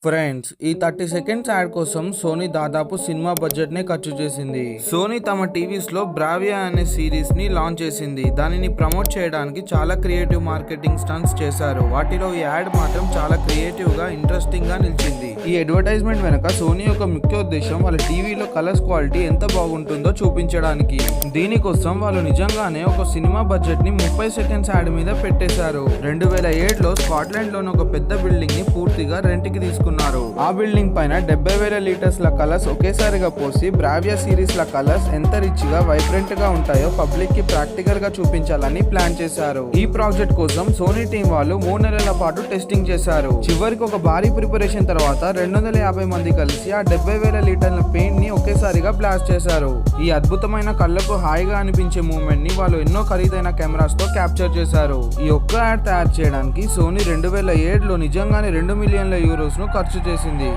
Friends, ఈ 30 seconds add కోసం Sony దాదాపు సినిమా బడ్జెట్ నే ఖర్చు చేసింది. సోనీ తమ టీవీస్ లో బ్రావియా అనే సిరీస్ ని లాంచ్ చేసింది. దానిని ప్రమోట్ చేయడానికి చాలా క్రియేటివ్ మార్కెటింగ్ స్టంట్స్ చేశారు. వాటిలో ఈ యాడ్ మాత్రం చాలా క్రియేటివ్ గా, ఇంట్రెస్టింగ్ గా నిలిచింది. ఈ అడ్వర్టైజ్మెంట్ వెనక సోనీ యొక్క ముఖ్య ఉద్దేశం వాళ్ళ టీవీలో కలర్స్ క్వాలిటీ ఎంత బాగుంటుందో చూపించడానికి. దీనికోసం వాళ్ళు నిజంగానే ఒక సినిమా బడ్జెట్ ని 30 సెకండ్స్ యాడ్ మీద పెట్టేశారు. 2007లో స్కాట్లాండ్ లోని ఒక పెద్ద బిల్డింగ్ ని పూర్తిగా రెంట్ కి తీసుకున్నారు. ఆ బిల్డింగ్ పైన 70,000 లీటర్స్ల కలర్స్ ఒకేసారిగా పోసి బ్రావియా సిరీస్ ల కలర్స్ ఎంత రిచ్ గా, వైబ్రెంట్ గా ఉంటాయో పబ్లిక్ కి ప్రాక్టికల్ గా చూపించాలని ప్లాన్ చేశారు. ఈ ప్రాజెక్ట్ కోసం సోనీ టీం వాళ్ళు 3 నెలల పాటు టెస్టింగ్ చేశారు. చివరికి ఒక భారీ ప్రిపరేషన్ తర్వాత 250 మంది కలిసి ఆ 70,000 లీటర్ల పెయింట్ ని ఒకేసారిగా బ్లాస్ట్ చేశారు. ఈ అద్భుతమైన కళ్ళకు హాయిగా అనిపించే మూమెంట్ ని వాళ్ళు ఎన్నో ఖరీదైన కెమెరాస్ తో క్యాప్చర్ చేశారు. ఈ ఒక్క యాడ్ తయారు చేయడానికి సోనీ 2007లో నిజంగానే €2 మిలియన్ల ఖర్చు చేసింది.